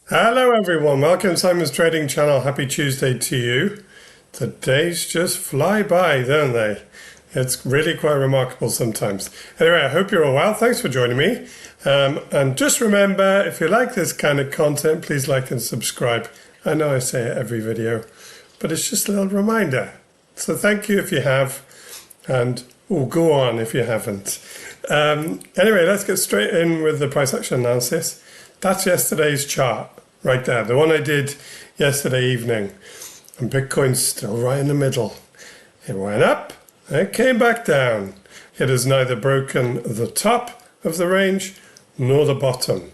Hello everyone, welcome to Simon's Trading Channel. Happy Tuesday to you. The days just fly by, don't they? It's really quite remarkable sometimes. Anyway, I hope you're all well. Thanks for joining me. And just remember, if you like this kind of content, please like and subscribe. I know I say it every video, but it's just a little reminder. So thank you if you have, and go on if you haven't. Anyway, let's get straight in with the price action analysis. That's yesterday's chart right there, the one I did yesterday evening. And Bitcoin's still right in the middle. It went up, it came back down. It has neither broken the top of the range nor the bottom.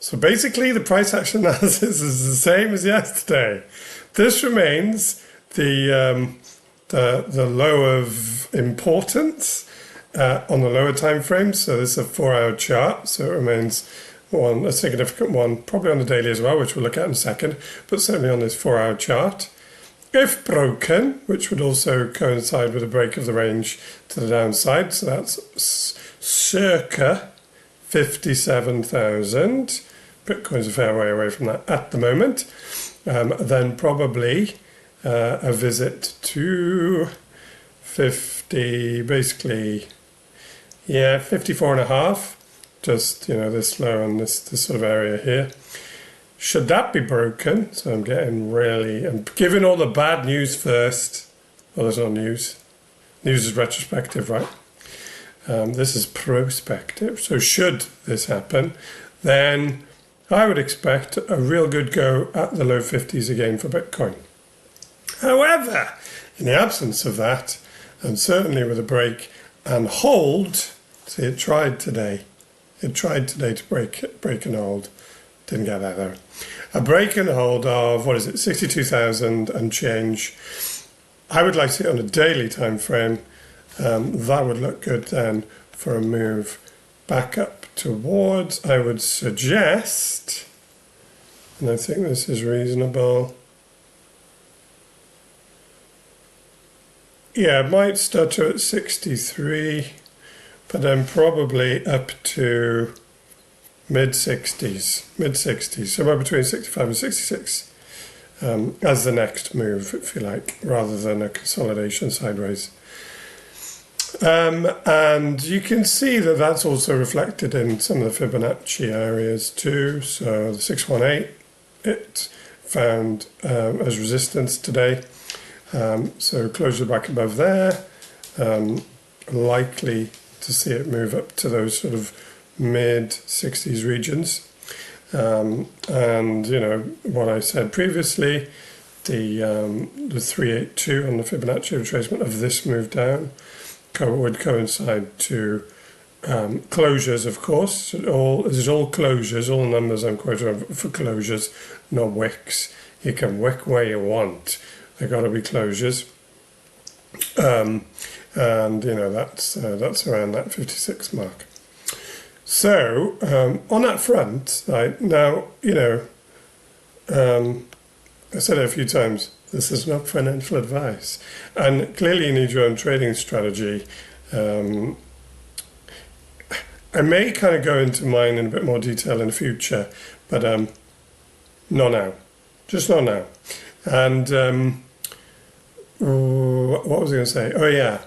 So basically the price action analysis is the same as yesterday. This remains the low of importance on the lower time frame. So this is a 4-hour chart, so it remains a significant one, probably on the daily as well, which we'll look at in a second, but certainly on this 4-hour chart. If broken, which would also coincide with a break of the range to the downside, so that's circa 57,000. Bitcoin's a fair way away from that at the moment. Then probably a visit to 50, basically, 54.5. Just, this low on this sort of area here. Should that be broken, so I'm giving all the bad news first. Well, there's no news. News is retrospective, right? This is prospective. So should this happen, then I would expect a real good go at the low 50s again for Bitcoin. However, in the absence of that, and certainly with a break and hold, see it tried today. It tried today to break and hold. Didn't get that though. A break and hold of, 62,000 and change. I would like to see it on a daily time frame. That would look good then for a move back up towards, I would suggest, and I think this is reasonable. Yeah, it might stutter at 63. But then probably up to mid-60s, somewhere between 65 and 66 as the next move, if you like, rather than a consolidation sideways. And you can see that that's also reflected in some of the Fibonacci areas too. So the 618, it found as resistance today. So closure back above there, likely to see it move up to those sort of mid-60s regions. And, what I said previously, the 382 on the Fibonacci retracement of this move down would coincide to closures, of course. This is all closures, all numbers I'm quoting for closures, not wicks. You can wick where you want. They've got to be closures. And that's around that 56 mark. So on that front, right now, I said it a few times, this is not financial advice, and clearly you need your own trading strategy. I may kind of go into mine in a bit more detail in the future, but not now, just not now. And what was I going to say? Oh yeah.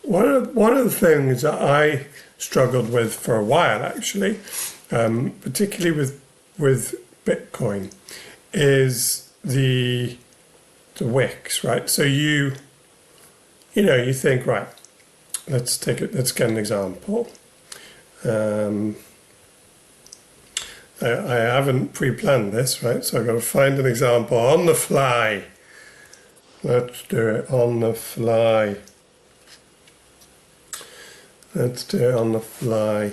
One of the things that I struggled with for a while, actually, particularly with Bitcoin, is the wicks, right? So you think, right, let's get an example. I haven't pre-planned this, right? So I've got to find an example on the fly. Let's do it on the fly. Let's do it on the fly.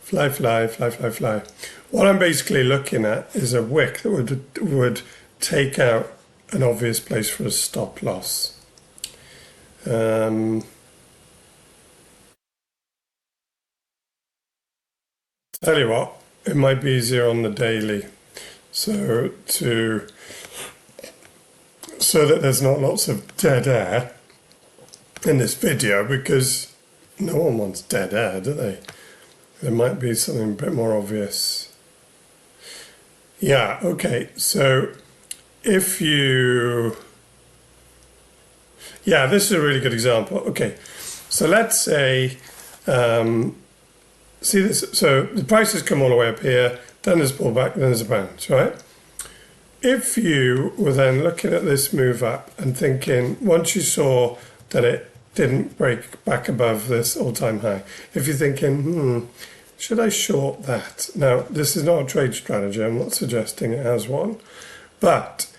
Fly. What I'm basically looking at is a wick that would take out an obvious place for a stop loss. Tell you what, it might be easier on the daily. So that there's not lots of dead air in this video, because no one wants dead air, do they? There might be something a bit more obvious. Yeah, okay. So if you, yeah, this is a really good example. Okay, so let's say, see this, so the prices come all the way up here, then there's a pullback, then there's a bounce, right? If you were then looking at this move up and thinking, once you saw that it didn't break back above this all-time high, if you're thinking, should I short that? Now, this is not a trade strategy, I'm not suggesting it has one, but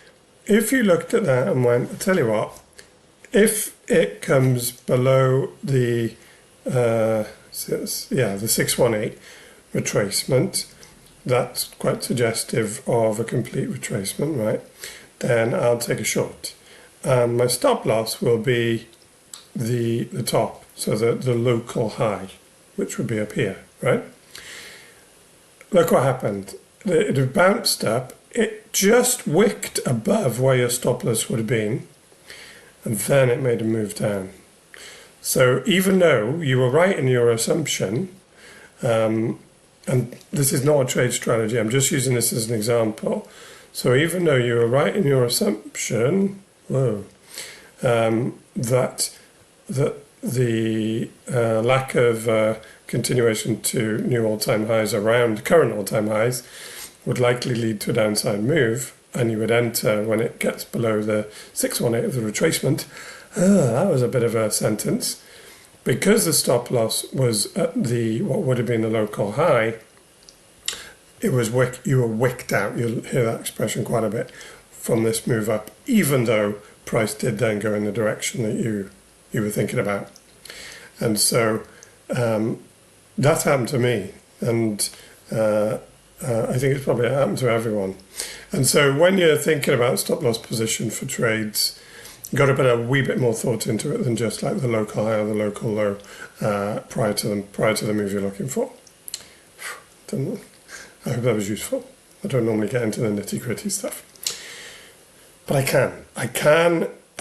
if you looked at that and went, I'll tell you what, if it comes below the, the 618 retracement, that's quite suggestive of a complete retracement, right? Then I'll take a short. And my stop loss will be the top, so the local high, which would be up here, right? Look what happened. It bounced up. It just wicked above where your stop loss would have been, and then it made a move down. So even though you were right in your assumption, and this is not a trade strategy, I'm just using this as an example. So even though you were right in your assumption, that the lack of continuation to new all-time highs around current all-time highs would likely lead to a downside move, and you would enter when it gets below the 618 of the retracement. That was a bit of a sentence. Because the stop loss was at what would have been the local high, you were wicked out. You'll hear that expression quite a bit from this move up, even though price did then go in the direction that you were thinking about. And so that happened to me, and I think it's probably happened to everyone. And so when you're thinking about stop loss position for trades, you've got to put a wee bit more thought into it than just like the local high or the local low prior to the move you're looking for. I hope that was useful. I don't normally get into the nitty-gritty stuff, but I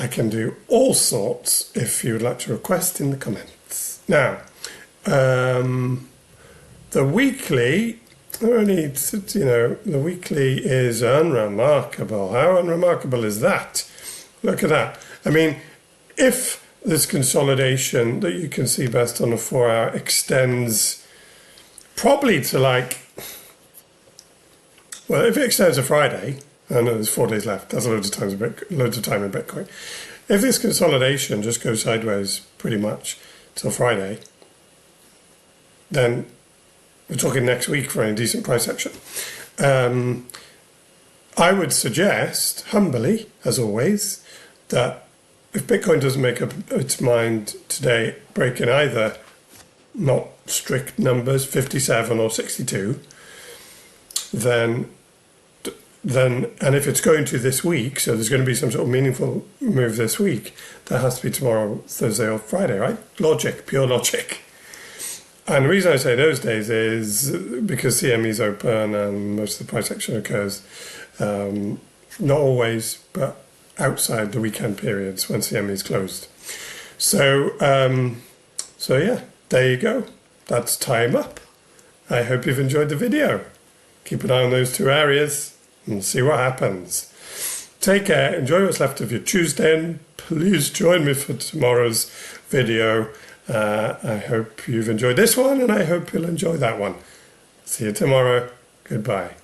can do all sorts if you would like to request in the comments. Now, the weekly, the weekly is unremarkable. How unremarkable is that? Look at that. I mean, if this consolidation that you can see best on a 4-hour extends probably to if it extends to Friday, I know there's 4 days left, that's loads of time in Bitcoin. If this consolidation just goes sideways pretty much till Friday, then we're talking next week for any decent price action. I would suggest, humbly, as always, that if Bitcoin doesn't make up its mind today, breaking either not strict numbers, 57 or 62, then and if it's going to this week, so there's going to be some sort of meaningful move this week, that has to be tomorrow, Thursday or Friday, right? Logic, pure logic. And the reason I say those days is because CME is open and most of the price action occurs, not always, but outside the weekend periods when CME is closed. So yeah, there you go. That's time up. I hope you've enjoyed the video. Keep an eye on those two areas and see what happens. Take care, enjoy what's left of your Tuesday, and please join me for tomorrow's video. I hope you've enjoyed this one, and I hope you'll enjoy that one. See you tomorrow. Goodbye.